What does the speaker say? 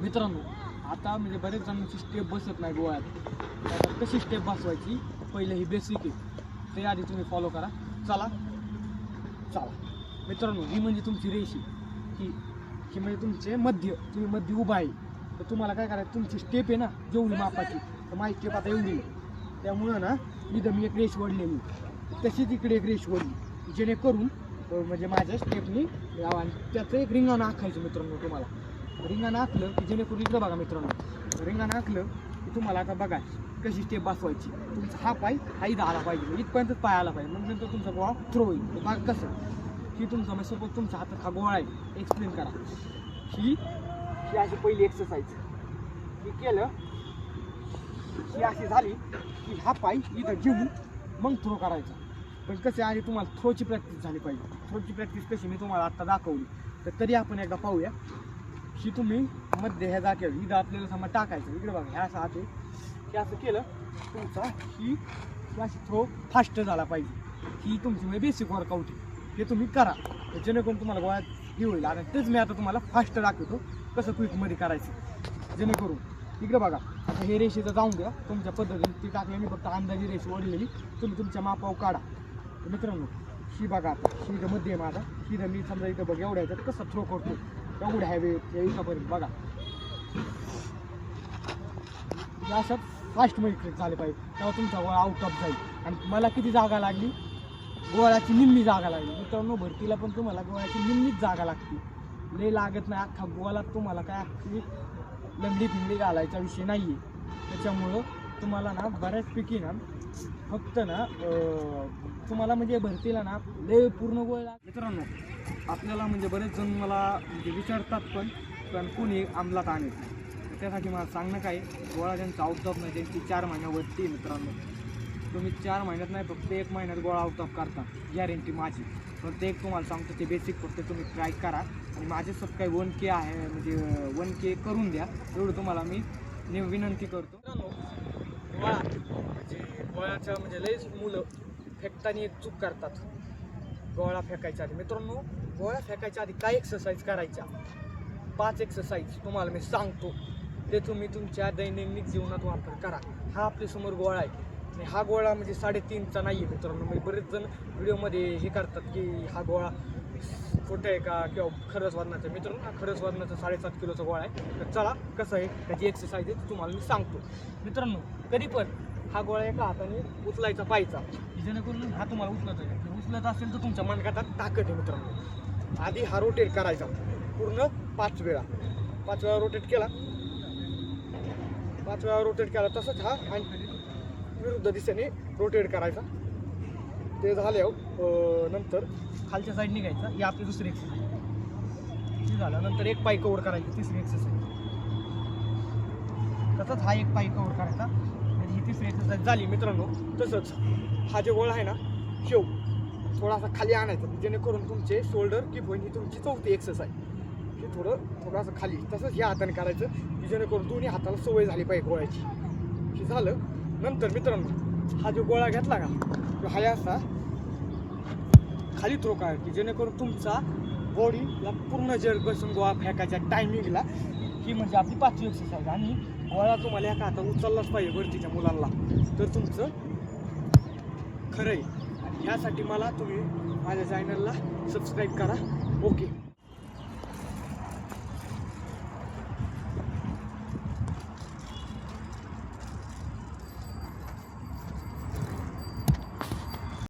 मित्रांनो आता म्हणजे बरेच जणांची स्टेप बसत नाही गोळ्यात. आता कशी स्टेप बसवायची पहिले ही बेसिक आहे ते आधी तुम्ही फॉलो करा. चला मित्रांनो, ही म्हणजे तुमची रेषी, ही म्हणजे तुमचे मध्य, तुम्ही मध्य उभा आहे तर तुम्हाला काय करायचं, तुमची स्टेप आहे ना जेवढी मापाची, तर माझी स्टेप आता एवढी आहे. त्यामुळं ना इथं मी एक रेष ओढलेली, तशीच इकडे एक रेष ओढली, जेणेकरून म्हणजे माझ्या स्टेपनी आणि त्याचं एक रिंगाणं आखायचं. मित्रांनो तुम्हाला रिंगाणं आखलं की जेणेकरून इकडं बघा मित्रांनो, रिंगाणं आखलं की तुम्हाला आता बघा कशी स्टेप बसवायची. तुमचा हा पाय हा इथं आला पाहिजे, इथपर्यंतच पाय आला पाहिजे, मग नंतर तुमचा गोळा थ्रो होईल. बघा कसं ही तुमचा म्हणजे सपोज तुमच्या हातात हा गोळा आहे, एक्सप्लेन करा. ही अशी पहिली एक्सरसाइज ही केलं, ही अशी झाली की हा पाय इथं घेऊन मग थ्रो करायचा. पण कसे आणि तुम्हाला थ्रोची प्रॅक्टिस झाली पाहिजे. थ्रोची प्रॅक्टिस कशी मी तुम्हाला आत्ता दाखवली, तर तरी आपण एकदा पाहूया. ही तुम्ही मध्ये ह्या जागेवर इथं आपल्याला समजा टाकायचं, इकडे बघा ह्या असं हाते हे असं केलं तुमचा ही अशी थ्रो फास्ट झाला पाहिजे. ही तुमची म्हणजे बेसिक वर्कआउट आहे, हे तुम्ही करा जेणेकरून तुम्हाला गोळ्यात हे होईल. आणि तेच मी आता तुम्हाला फास्ट दाखवतो कसं क्विकमध्ये करायचं, जेणेकरून इकडे बघा आता हे रेषेचं जाऊन द्या तुमच्या पद्धतीने. ती टाकली मी फक्त अंदाजे रेषे ओढलेली, तुम्ही तुमच्या मापावर काढा. तर मित्रांनो ही बघा आता ही इथं मध्ये आहे माझा, ही मी समजा इथं बघ एवढ्या ह्याच्यात कसं थ्रो करतो, एवढ्या हॅवे इथंपर्यंत बघा. असं फास्टमध्ये झाले पाहिजे, तेव्हा तुमचा गोळा आउट ऑफ जाईल. आणि मला किती जागा लागली, गोळ्याची निम्मी जागा लागली. मित्रांनो भरतीला पण तुम्हाला गोळ्याची निम्मीच जागा लागते, लय लागत नाही. अख्खा गोळा तुम्हाला काय अख्खी लंगडी फिंगडी घालायचा विषय नाही आहे. त्याच्यामुळं तुम्हाला ना बऱ्याचपैकी ना फक्त ना तुम्हाला म्हणजे भरतीला ना लय पूर्ण गोळा. मित्रांनो आपल्याला म्हणजे बरेच जण मला म्हणजे विचारतात पण कोणी अंमलात आणेल, त्यासाठी मला सांगणं काय, गोळा ज्यांचा आउट ऑफ नाही त्यांची 4 महिन्यावरती. मित्रांनो तुम्ही 4 महिन्यात नाही फक्त 1 महिन्यात गोळा आउट ऑफ करता, गॅरंटी माझी. फक्त एक तुम्हाला सांगतो ते बेसिक फक्त तुम्ही ट्राय करा. आणि माझे सबस्क्राईब 1K आहे, म्हणजे 1K करून द्या, एवढं तुम्हाला मी विनंती करतो. मित्रांनो गोळा म्हणजे गोळ्याचं म्हणजे लयच मुलं फेकताना एक चूक करतात, गोळा फेकायच्या आधी. मित्रांनो गोळा फेकायच्या आधी काय एक्सरसाइज करायच्या, 5 एक्सरसाइज तुम्हाला मी सांगतो, ते तुम्ही तुमच्या दैनंदिन जीवनात वापर करा. हा आपल्यासमोर गोळा आहे आणि हा गोळा म्हणजे 3.5चा नाही आहे. मित्रांनो म्हणजे बरेच जण व्हिडिओमध्ये हे करतात की हा गोळा खोटं आहे का किंवा खरंच वजनाचं. मित्रांनो हा खरंच वजनाचा 7.5 किलोचा गोळा आहे. तर चला कसं आहे त्याची एक्सरसाइज आहे तुम्हाला मी सांगतो. मित्रांनो कधी पण हा गोळा एका हाताने उचलायचा पाहायचा, जेणेकरून हा तुम्हाला उचलत असेल तर तुमच्या मनगटात ताकद आहे. मित्रांनो आधी हा रोटेट करायचा पूर्ण 5 वेळा रोटेट केला, 5 वेळा रोटेट केला. तसंच हा विरुद्ध दिशेने रोटेट करायचा. ते झाल्यावर नंतर खालच्या साईड निघायचा, ही आपली दुसरी एक्सरसाइज. हे झाल्यानंतर एक पाय कव्हर करायची, तिसरी एक्सरसाइज. तसंच हा एक पाय कव्हर करायचा, म्हणजे ही तिसरी एक्सरसाइज झाली. मित्रांनो तसंच हा जे गोळा आहे ना शेव थोडासा खाली आणायचा, जेणेकरून तुमचे शोल्डर किप होईल. ही तुमची 4थी एक्सरसाइज, ही थोडंसं खाली. तसंच या हाताने करायचं की जेणेकरून दोन्ही हाताला सवय झाली पाहिजे गोळ्याची. हे झालं नंतर मित्रांनो हा जो गोळा घेतला का तो हा असा खाली थ्रो करा, की जेणेकरून तुमचा बॉडीला पूर्ण जर बसून गोळा फेकायच्या टायमिंगला. ही म्हणजे आपली 5वी एक्सरसाइज. आणि गोळा तुम्हाला एका हातात उचललाच पाहिजे वरतीच्या मुलांना, तर तुमचं खरं आहे. आणि ह्यासाठी मला तुम्ही माझ्या चॅनलला सबस्क्राईब करा. ओके.